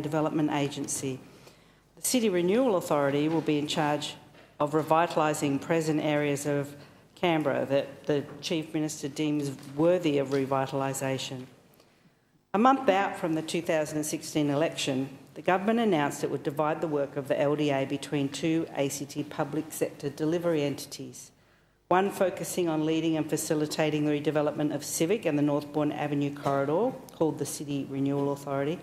Development Agency. The City Renewal Authority will be in charge of revitalising present areas of Canberra that the Chief Minister deems worthy of revitalisation. A month out from the 2016 election, the government announced it would divide the work of the LDA between two ACT public sector delivery entities, one focusing on leading and facilitating the redevelopment of Civic and the Northbourne Avenue corridor, called the City Renewal Authority,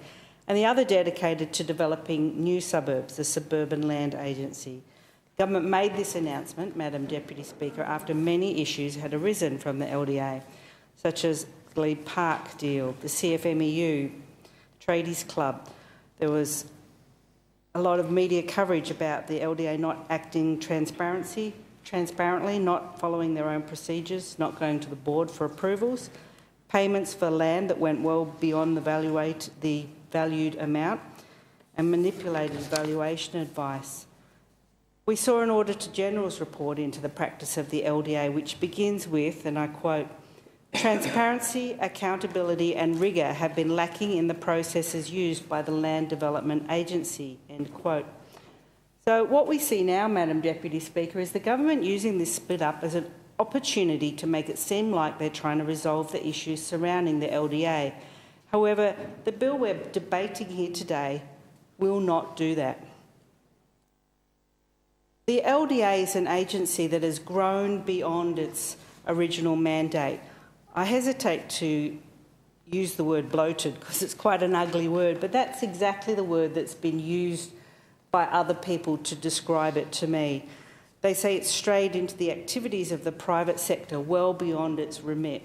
and the other dedicated to developing new suburbs, the Suburban Land Agency. The government made this announcement, Madam Deputy Speaker, after many issues had arisen from the LDA, such as the Glebe Park deal, the CFMEU, Tradies Club. There was a lot of media coverage about the LDA not acting transparently, not following their own procedures, not going to the board for approvals, payments for land that went well beyond the valued amount, and manipulated valuation advice. We saw an Auditor General's report into the practice of the LDA, which begins with, and I quote, "Transparency, accountability and rigour have been lacking in the processes used by the Land Development Agency," end quote. So what we see now, Madam Deputy Speaker, is the government using this split up as an opportunity to make it seem like they're trying to resolve the issues surrounding the LDA. However, the bill we're debating here today will not do that. The LDA is an agency that has grown beyond its original mandate. I hesitate to use the word bloated because it's quite an ugly word, but that's exactly the word that's been used by other people to describe it to me. They say it's strayed into the activities of the private sector well beyond its remit.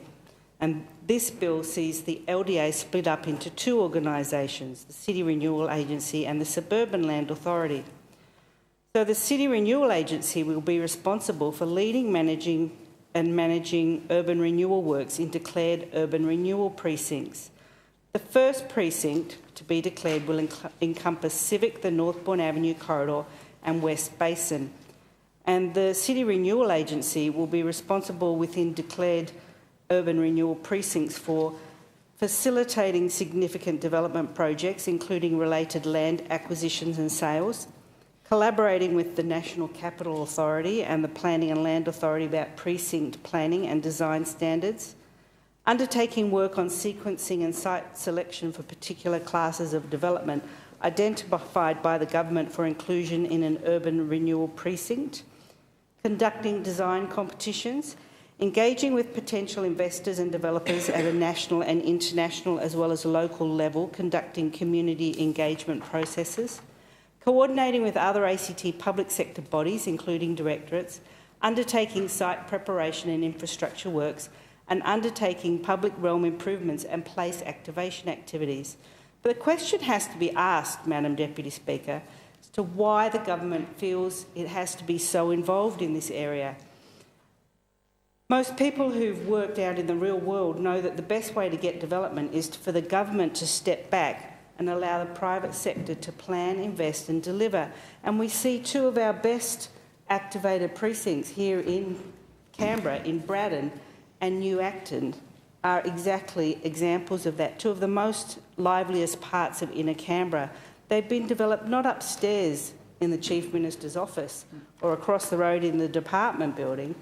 And this bill sees the LDA split up into two organisations, the City Renewal Agency and the Suburban Land Authority. So the City Renewal Agency will be responsible for leading, managing urban renewal works in declared urban renewal precincts. The first precinct to be declared will encompass Civic, the Northbourne Avenue corridor and West Basin. And the City Renewal Agency will be responsible within declared urban renewal precincts for facilitating significant development projects, including related land acquisitions and sales, collaborating with the National Capital Authority and the Planning and Land Authority about precinct planning and design standards, undertaking work on sequencing and site selection for particular classes of development identified by the government for inclusion in an urban renewal precinct, conducting design competitions, engaging with potential investors and developers at a national and international as well as local level, conducting community engagement processes, coordinating with other ACT public sector bodies, including directorates, undertaking site preparation and infrastructure works, and undertaking public realm improvements and place activation activities. But the question has to be asked, Madam Deputy Speaker, as to why the government feels it has to be so involved in this area. Most people who've worked out in the real world know that the best way to get development is for the government to step back and allow the private sector to plan, invest and deliver. And we see two of our best activated precincts here in Canberra, in Braddon and New Acton, are exactly examples of that. Two of the most liveliest parts of inner Canberra. They've been developed not upstairs in the Chief Minister's office or across the road in the department building,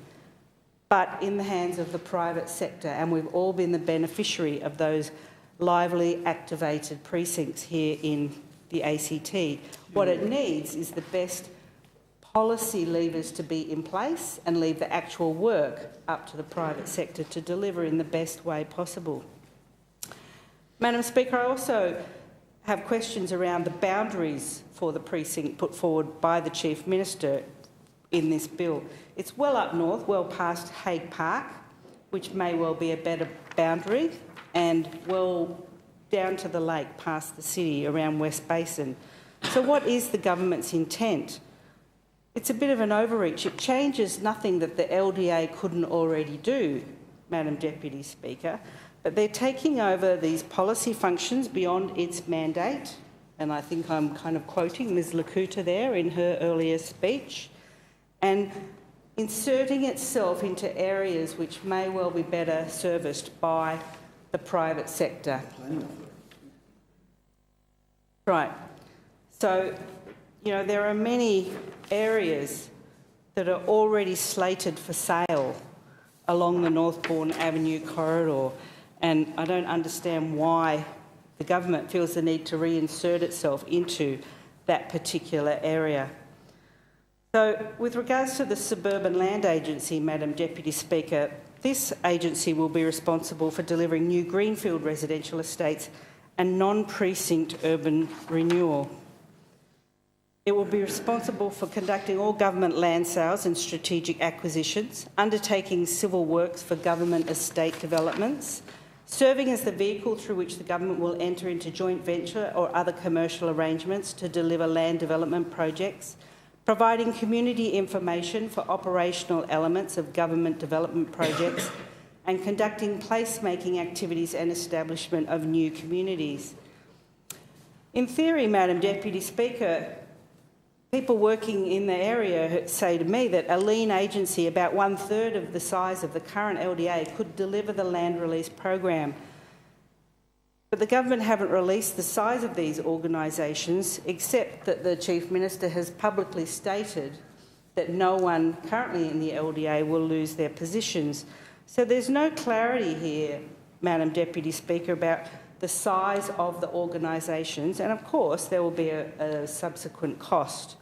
but in the hands of the private sector, and we've all been the beneficiary of those lively activated precincts here in the ACT. What it needs is the best policy levers to be in place and leave the actual work up to the private sector to deliver in the best way possible. Madam Speaker, I also have questions around the boundaries for the precinct put forward by the Chief Minister in this bill. It's well up north, well past Hague Park, which may well be a better boundary, and well down to the lake past the city around West Basin. So what is the government's intent? It's a bit of an overreach. It changes nothing that the LDA couldn't already do, Madam Deputy Speaker, but they're taking over these policy functions beyond its mandate, and I think I'm kind of quoting Ms Lakuta there in her earlier speech, and inserting itself into areas which may well be better serviced by the private sector. Right. So, there are many areas that are already slated for sale along the Northbourne Avenue corridor, and I don't understand why the government feels the need to reinsert itself into that particular area. So, with regards to the Suburban Land Agency, Madam Deputy Speaker, this agency will be responsible for delivering new greenfield residential estates and non-precinct urban renewal. It will be responsible for conducting all government land sales and strategic acquisitions, undertaking civil works for government estate developments, serving as the vehicle through which the government will enter into joint venture or other commercial arrangements to deliver land development projects, providing community information for operational elements of government development projects, and conducting placemaking activities and establishment of new communities. In theory, Madam Deputy Speaker, people working in the area say to me that a lean agency about 1/3 of the size of the current LDA could deliver the land release program. But the government haven't released the size of these organisations, except that the Chief Minister has publicly stated that no one currently in the LDA will lose their positions. So there's no clarity here, Madam Deputy Speaker, about the size of the organisations, and of course there will be a subsequent cost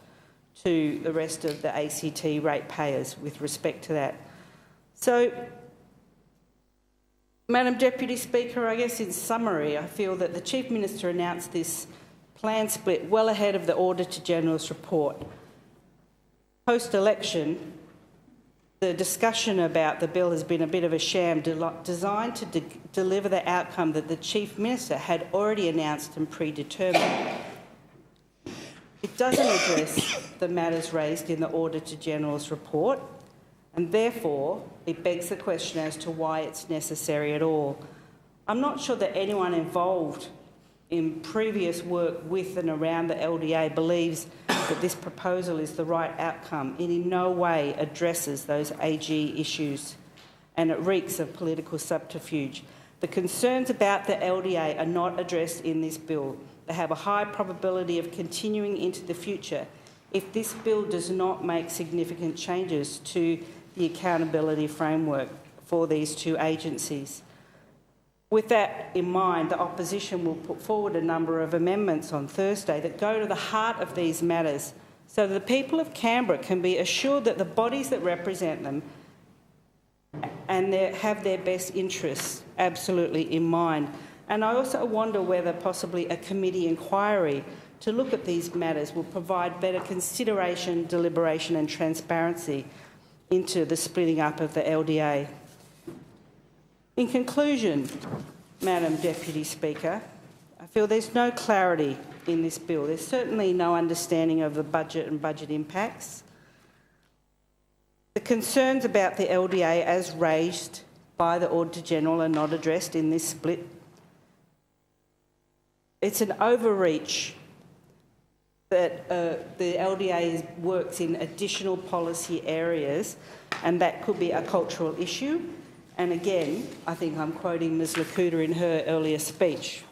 to the rest of the ACT ratepayers with respect to that. So, Madam Deputy Speaker, I guess in summary, I feel that the Chief Minister announced this plan split well ahead of the Auditor-General's report. Post-election, the discussion about the bill has been a bit of a sham designed to deliver the outcome that the Chief Minister had already announced and predetermined. It doesn't address the matters raised in the Auditor-General's report, and therefore it begs the question as to why it's necessary at all. I'm not sure that anyone involved in previous work with and around the LDA believes that this proposal is the right outcome. It in no way addresses those AG issues, and it reeks of political subterfuge. The concerns about the LDA are not addressed in this bill. They have a high probability of continuing into the future if this bill does not make significant changes to the accountability framework for these two agencies. With that in mind, the opposition will put forward a number of amendments on Thursday that go to the heart of these matters so that the people of Canberra can be assured that the bodies that represent them and have their best interests absolutely in mind. And I also wonder whether possibly a committee inquiry to look at these matters will provide better consideration, deliberation and transparency into the splitting up of the LDA. In conclusion, Madam Deputy Speaker, I feel there's no clarity in this bill. There's certainly no understanding of the budget and budget impacts. The concerns about the LDA as raised by the Auditor-General are not addressed in this split. It's an overreach that the LDA works in additional policy areas, and that could be a cultural issue. And again, I think I'm quoting Ms Lakuta in her earlier speech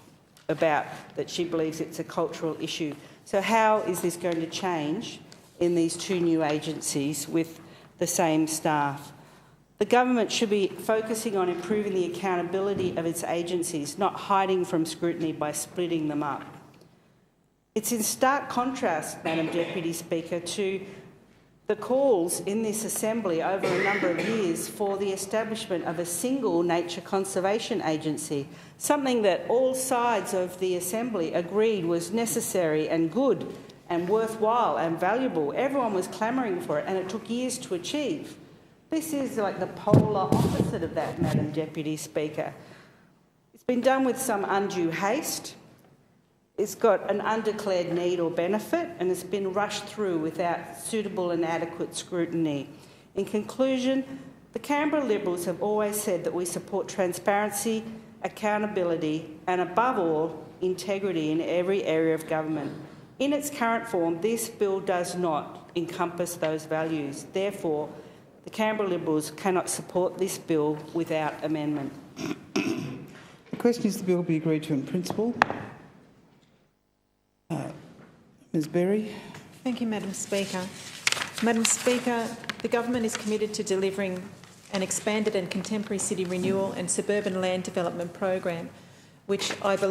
about that she believes it's a cultural issue. So how is this going to change in these two new agencies with the same staff? The government should be focusing on improving the accountability of its agencies, not hiding from scrutiny by splitting them up. It's in stark contrast, Madam Deputy Speaker, to the calls in this Assembly over a number of years for the establishment of a single nature conservation agency, something that all sides of the Assembly agreed was necessary and good and worthwhile and valuable. Everyone was clamouring for it, and it took years to achieve. This is like the polar opposite of that, Madam Deputy Speaker. It's been done with some undue haste. It's got an undeclared need or benefit, and it's been rushed through without suitable and adequate scrutiny. In conclusion, the Canberra Liberals have always said that we support transparency, accountability and, above all, integrity in every area of government. In its current form, this bill does not encompass those values. Therefore, the Canberra Liberals cannot support this bill without amendment. The question is the bill be agreed to in principle. Ms Berry. Thank you, Madam Speaker. Madam Speaker, the government is committed to delivering an expanded and contemporary city renewal and suburban land development program, which I believe